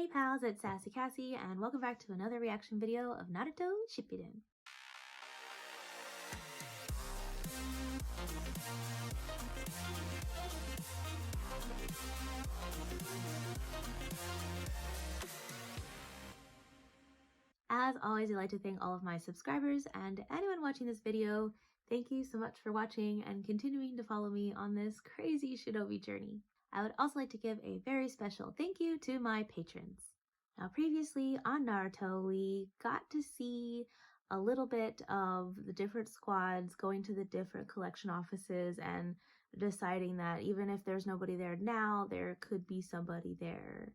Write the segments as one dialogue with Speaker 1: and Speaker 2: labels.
Speaker 1: Hey pals, it's Sassy Cassie, and welcome back to another reaction video of Naruto Shippuden. As always, I'd like to thank all of my subscribers and anyone watching this video. Thank you so much for watching and continuing to follow me on this crazy shinobi journey. I would also like to give a very special thank you to my patrons. Now, previously on Naruto, we got to see a little bit of the different squads going to the different collection offices and deciding that even if there's nobody there now, there could be somebody there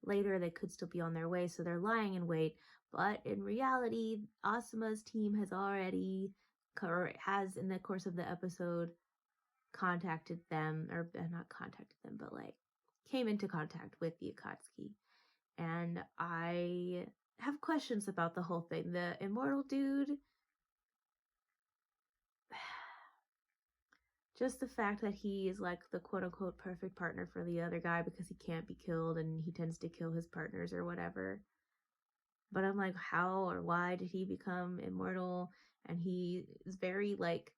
Speaker 1: later. They could still be on their way, so they're lying in wait. But in reality, Asuma's team has already, has in the course of the episode, contacted them, or not contacted them, but like came into contact with the Akatsuki. And I have questions about the whole thing. The immortal dude, just the fact that he is like the quote-unquote perfect partner for the other guy because he can't be killed and he tends to kill his partners or whatever. But I'm like, how or why did he become immortal? And he is very, like,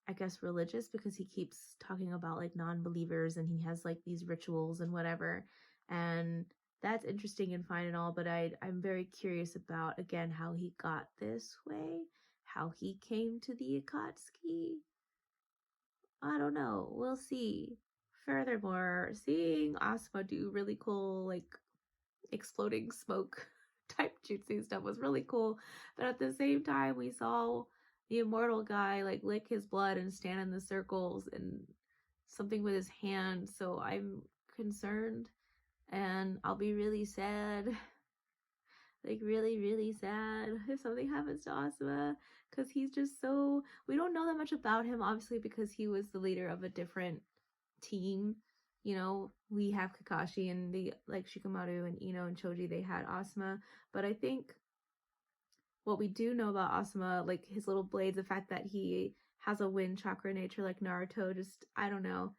Speaker 1: I guess religious because he keeps talking about like non-believers and he has like these rituals and whatever. And that's interesting and fine and all, but I'm very curious about, again, how he got this way, how he came to the Akatsuki. I don't know. We'll see. Furthermore, seeing Asuma do really cool, like, exploding smoke type jutsu stuff was really cool. But at the same time, we saw the immortal guy, like, lick his blood and stand in the circles and something with his hand. So I'm concerned. And I'll be really sad, like really sad if something happens to Asuma, because he's just so, we don't know that much about him, obviously, because he was the leader of a different team. You know, we have Kakashi and the, like, Shikamaru and Ino and Choji, they had Asuma, but I think what we do know about Asuma, like his little blades, the fact that he has a wind chakra nature like Naruto, just, I don't know.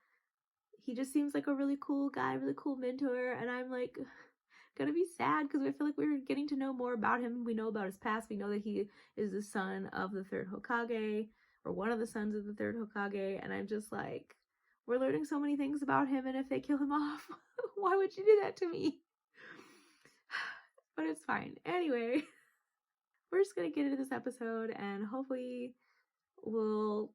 Speaker 1: He just seems like a really cool guy, really cool mentor, and I'm like gonna be sad because I feel like we're getting to know more about him. We know about his past. We know that he is the son of the third Hokage, or one of the sons of the third Hokage, and I'm just like, we're learning so many things about him, and if they kill him off, why would you do that to me? But it's fine. Anyway, we're just gonna get into this episode, and hopefully we'll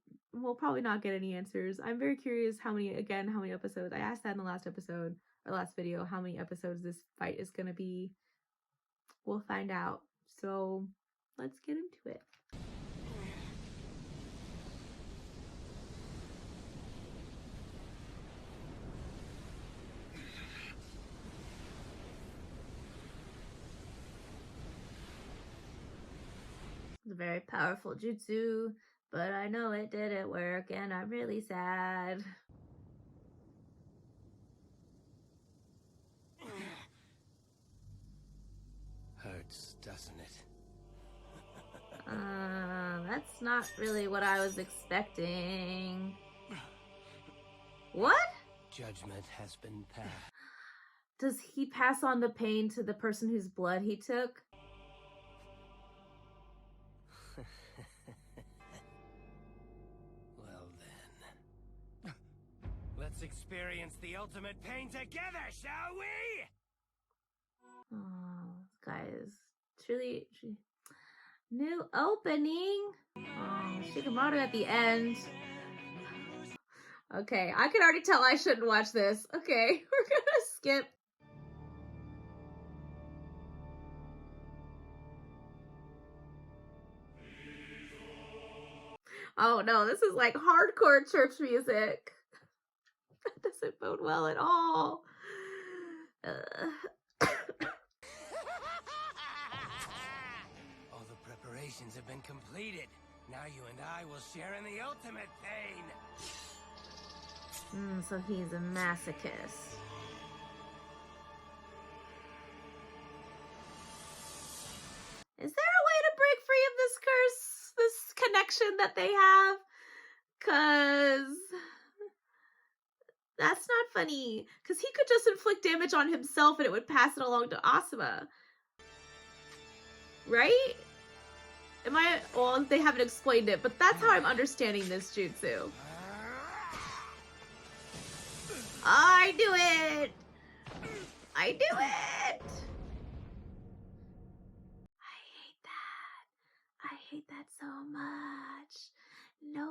Speaker 1: probably not get any answers. I'm very curious how many episodes. I asked that in the last episode, or last video, how many episodes this fight is gonna be. We'll find out. So let's get into it. It's a very powerful jutsu, but I know it didn't work and I'm really sad.
Speaker 2: Hurts, doesn't it?
Speaker 1: That's not really what I was expecting. What?
Speaker 2: Judgment has been passed.
Speaker 1: Does he pass on the pain to the person whose blood he took?
Speaker 2: Well then. Let's experience the ultimate pain together, shall we?
Speaker 1: Oh, this guy is truly new opening. Oh, Shikamaru at the end. Okay, I can already tell I shouldn't watch this. Okay, we're gonna skip. Oh no, this is like hardcore church music. That doesn't bode well at all.
Speaker 2: All the preparations have been completed. Now you and I will share in the ultimate pain.
Speaker 1: So he's a masochist. Is there a way to break free of this curse? This connection that they have? 'Cause That's not funny. Because he could just inflict damage on himself and it would pass it along to Asuma. Right? Well, they haven't explained it, but that's how I'm understanding this jutsu. I do it! I do it! I hate that so much. No.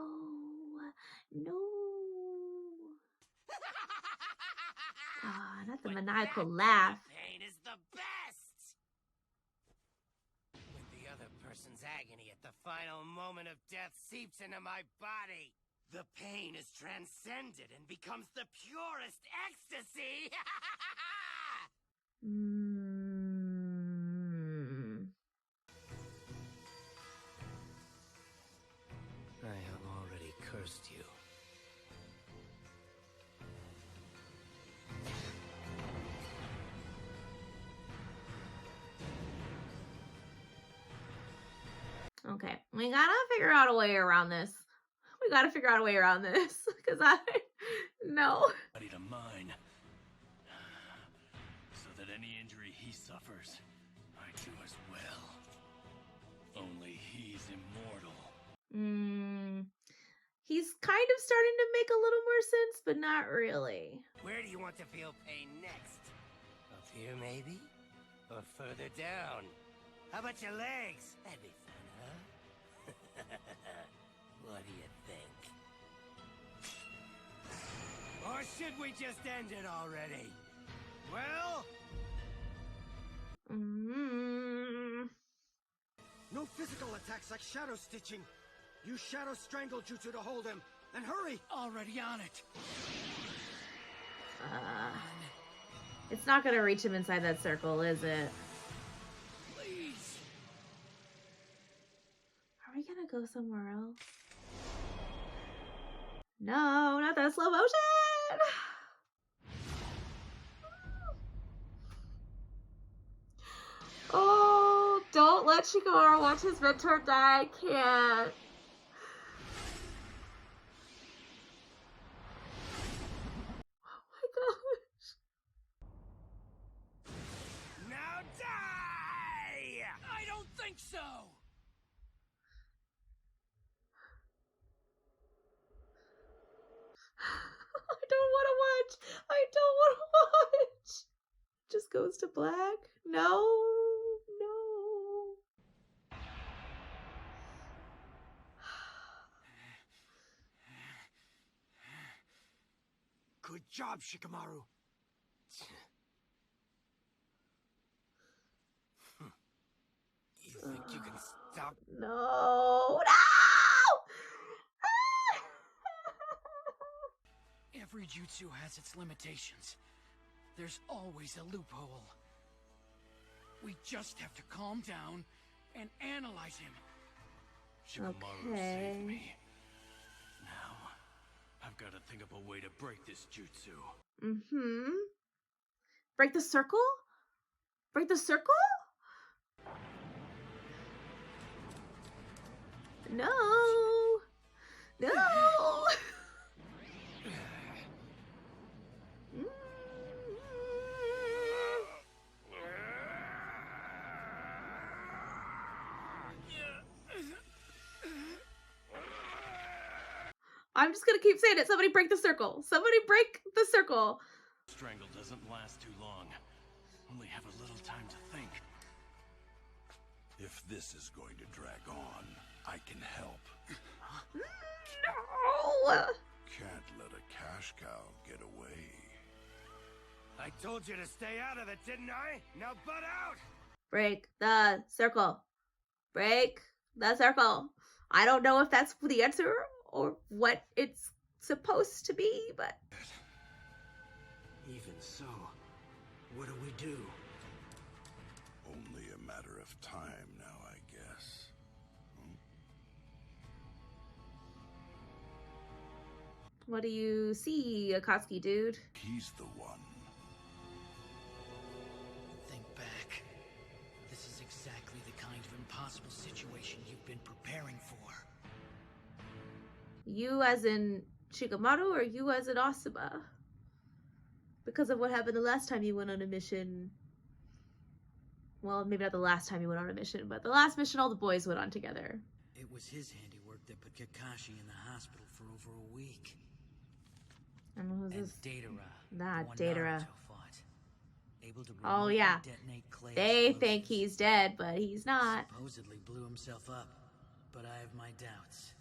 Speaker 1: Ah, not the maniacal laugh.
Speaker 2: Pain is the best! When the other person's agony at the final moment of death seeps into my body, the pain is transcended and becomes the purest ecstasy! I have already cursed you.
Speaker 1: Okay, we gotta figure out a way around this. Because no.
Speaker 3: Ready to mine. So that any injury he suffers, I do as well. Only he's immortal.
Speaker 1: He's kind of starting to make a little more sense, but not really.
Speaker 2: Where do you want to feel pain next? Up here, maybe? Or further down? How about your legs? That'd be fun, huh? What do you think? Or should we just end it already? Well?
Speaker 4: No physical attacks like shadow stitching. Use shadow strangle jutsu to hold him. And hurry!
Speaker 3: Already on it.
Speaker 1: It's not gonna reach him inside that circle, is it?
Speaker 3: Please.
Speaker 1: Are we gonna go somewhere else? No, not that slow motion! Oh, don't let Shikamaru watch his mentor die. I can't. Oh my gosh.
Speaker 2: Now die!
Speaker 3: I don't think so.
Speaker 1: I don't want to watch. Just goes to black. No.
Speaker 4: Good job, Shikamaru.
Speaker 2: You think you can stop?
Speaker 1: No.
Speaker 3: Every jutsu has its limitations. There's always a loophole. We just have to calm down and analyze him. Shikamaru saved me. Now, I've got to think of a way to break this jutsu.
Speaker 1: Break the circle? Break the circle? No. I'm just gonna keep saying it. Somebody break the circle. Somebody break the circle.
Speaker 3: Strangle doesn't last too long. Only have a little time to think.
Speaker 5: If this is going to drag on, I can help.
Speaker 1: No!
Speaker 5: Can't let a cash cow get away.
Speaker 2: I told you to stay out of it, didn't I? Now butt out!
Speaker 1: Break the circle. Break the circle. I don't know if that's the answer or what it's supposed to be, but...
Speaker 4: Even so, what do we do?
Speaker 5: Only a matter of time now, I guess.
Speaker 1: What do you see, Akatsuki dude?
Speaker 5: He's the one.
Speaker 6: Think back. This is exactly the kind of impossible situation you've been preparing for.
Speaker 1: You as in Shikamaru or you as in Asuma? because of what happened the last time you went on a mission. Well, maybe not the last time you went on a mission, but the last mission all the boys went on together.
Speaker 6: It was his handiwork that put Kakashi in the hospital for over a week.
Speaker 1: And who's
Speaker 6: And
Speaker 1: this?
Speaker 6: Datara.
Speaker 1: Nah,
Speaker 6: the one
Speaker 1: Datara.
Speaker 6: Naruto fought. Able to
Speaker 1: Oh,
Speaker 6: remotely
Speaker 1: yeah.
Speaker 6: detonate clay
Speaker 1: They
Speaker 6: explosives.
Speaker 1: think he's dead, but he's not.
Speaker 6: Supposedly blew himself up, but I have my doubts.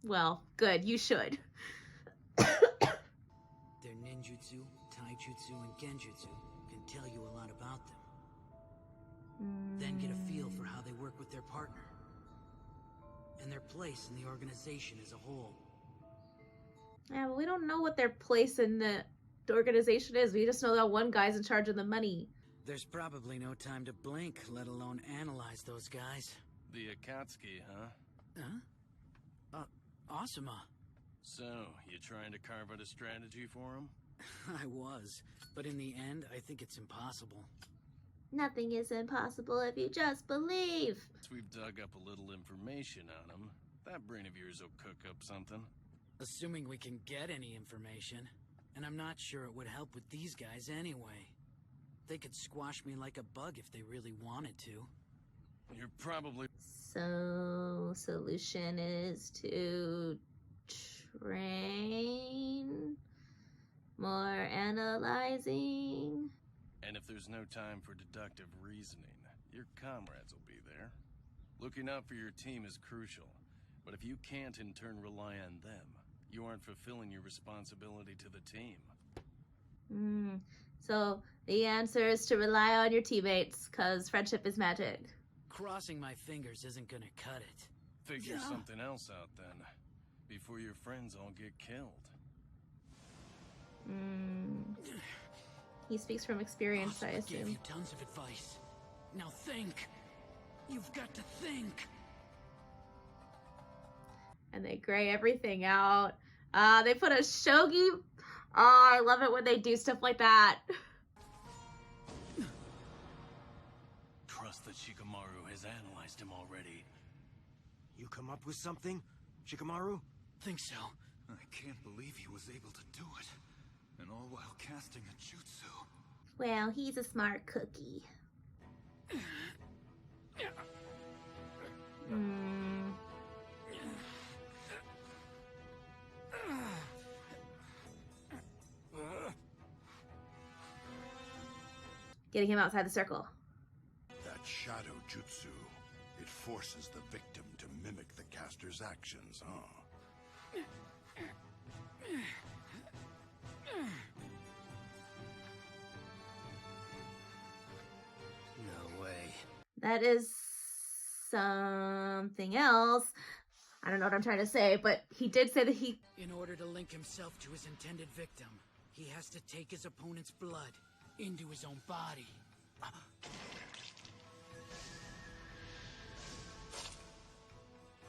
Speaker 1: Well, good. You should.
Speaker 6: Their ninjutsu, taijutsu, and genjutsu can tell you a lot about them. Then get a feel for how they work with their partner. And their place in the organization as a whole.
Speaker 1: Yeah, but we don't know what their place in the organization is. We just know that one guy's in charge of the money.
Speaker 6: There's probably no time to blink, let alone analyze those guys.
Speaker 7: The Akatsuki, huh?
Speaker 6: Huh? Asuma.
Speaker 7: So, you trying to carve out a strategy for him?
Speaker 6: I was, but in the end, I think it's impossible.
Speaker 1: Nothing is impossible if you just believe.
Speaker 7: Once we've dug up a little information on him, that brain of yours will cook up something.
Speaker 6: Assuming we can get any information. And I'm not sure it would help with these guys anyway. They could squash me like a bug if they really wanted to.
Speaker 7: You're probably...
Speaker 1: So, solution is to train more analyzing.
Speaker 7: And if there's no time for deductive reasoning, your comrades will be there. Looking out for your team is crucial, but if you can't in turn rely on them, you aren't fulfilling your responsibility to the team.
Speaker 1: So the answer is to rely on your teammates, because friendship is magic.
Speaker 6: Crossing my fingers isn't gonna cut it.
Speaker 7: Figure something else out then, before your friends all get killed.
Speaker 1: He speaks from experience, I
Speaker 6: Asuma gave
Speaker 1: assume.
Speaker 6: you tons of advice. Now think. You've got to think.
Speaker 1: And they gray everything out. They put a shogi. Oh, I love it when they do stuff like that.
Speaker 7: Trust that Shikamaru has analyzed him already.
Speaker 4: You come up with something, Shikamaru?
Speaker 6: Think so.
Speaker 8: I can't believe he was able to do it. And all while casting a jutsu.
Speaker 1: Well, he's a smart cookie. Getting him outside the circle.
Speaker 5: That shadow jutsu, it forces the victim to mimic the caster's actions, huh?
Speaker 4: No way.
Speaker 1: That is something else. I don't know what I'm trying to say, but he did say that he...
Speaker 6: In order to link himself to his intended victim, he has to take his opponent's blood into his own body.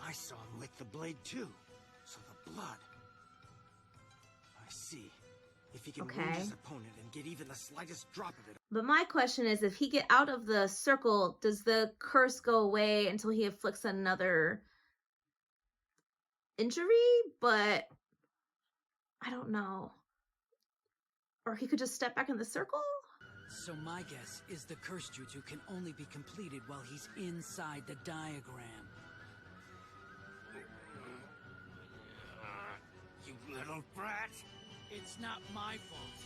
Speaker 4: I saw him lick the blade too. So the blood. I see. If he can wound his opponent and get even the slightest drop of it.
Speaker 1: But my question is, if he get out of the circle, does the curse go away until he inflicts another injury? But I don't know. Or he could just step back in the circle?
Speaker 6: So my guess is the curse jutsu can only be completed while he's inside the diagram.
Speaker 2: You little brat!
Speaker 6: It's not my fault.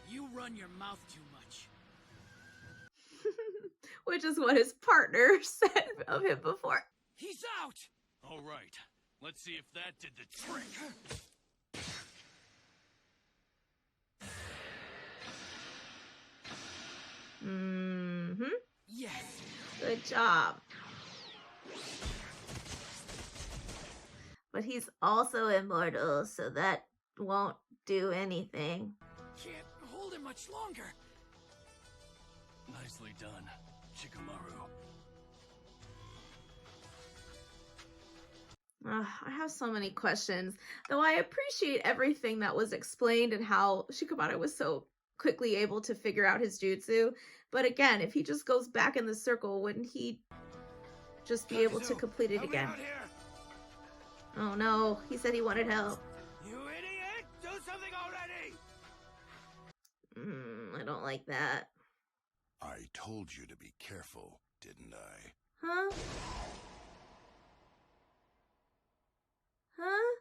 Speaker 6: You run your mouth too much.
Speaker 1: Which is what his partner said of him before.
Speaker 6: He's out!
Speaker 7: All right, let's see if that did the trick.
Speaker 6: Yes!
Speaker 1: Good job. But he's also immortal, so that won't do anything.
Speaker 6: Can't hold him much longer.
Speaker 7: Nicely done, Shikamaru.
Speaker 1: I have so many questions, though I appreciate everything that was explained and how Shikamaru was so quickly able to figure out his jutsu. But again, if he just goes back in the circle, wouldn't he just be able to complete it again? Oh no, he said he wanted help.
Speaker 2: You idiot! Do something already!
Speaker 1: I don't like that.
Speaker 5: I told you to be careful, didn't I?
Speaker 1: Huh? Huh?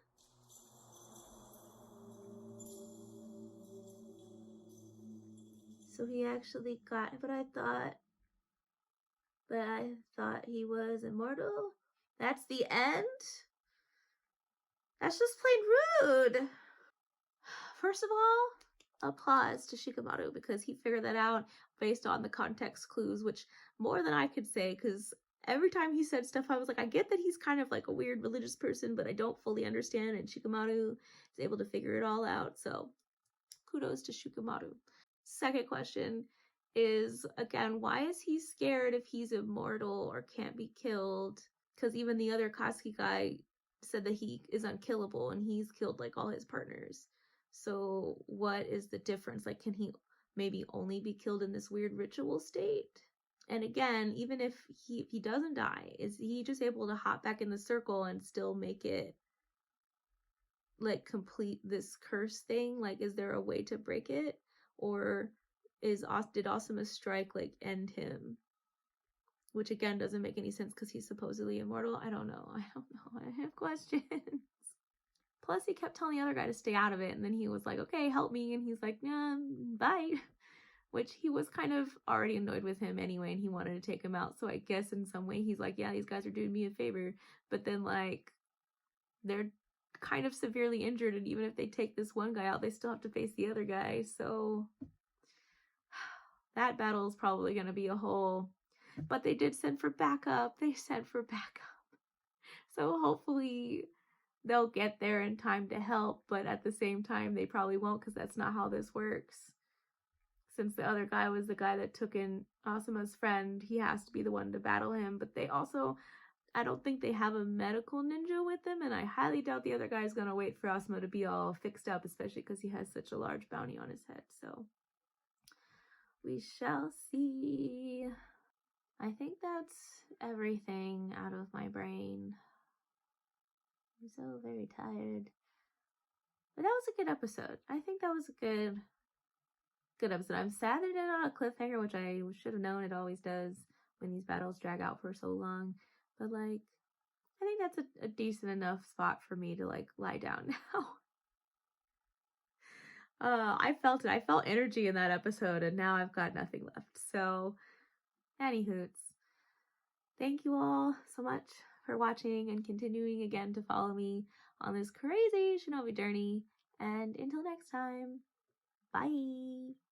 Speaker 1: So he actually got, but I thought he was immortal? That's the end? That's just plain rude. First of all, applause to Shikamaru because he figured that out based on the context clues, which more than I could say, because every time he said stuff, I was like, I get that he's kind of like a weird religious person, but I don't fully understand, and Shikamaru is able to figure it all out, so kudos to Shikamaru. Second question is, again, why is he scared if he's immortal or can't be killed? Because even the other Kassie guy said that he is unkillable and he's killed like all his partners. So what is the difference? Like, can he maybe only be killed in this weird ritual state? And again, even if he doesn't die, is he just able to hop back in the circle and still make it, like, complete this curse thing? Like, is there a way to break it? Or did Asuma's strike, like, end him? Which again doesn't make any sense because he's supposedly immortal. I don't know. I have questions. Plus, he kept telling the other guy to stay out of it, and then he was like, okay, help me, and he's like, nah, bye. Which he was kind of already annoyed with him anyway, and he wanted to take him out. So I guess in some way he's like, yeah, these guys are doing me a favor. But then, like, they're kind of severely injured, and even if they take this one guy out, they still have to face the other guy. So that battle is probably going to be a whole... But they did send for backup. So hopefully they'll get there in time to help, but at the same time, they probably won't because that's not how this works. Since the other guy was the guy that took in Asuma's friend, he has to be the one to battle him. But they also, I don't think they have a medical ninja with them, and I highly doubt the other guy is going to wait for Asuma to be all fixed up, especially because he has such a large bounty on his head. So we shall see. I think that's everything out of my brain. I'm so very tired. But that was a good episode. I think that was a good episode. I'm sad that it ended on a cliffhanger, which I should have known. It always does when these battles drag out for so long. But, like, I think that's a decent enough spot for me to, like, lie down now. I felt it. I felt energy in that episode, and now I've got nothing left. So, anywhoots. Thank you all so much for watching and continuing again to follow me on this crazy shinobi journey. And until next time, bye!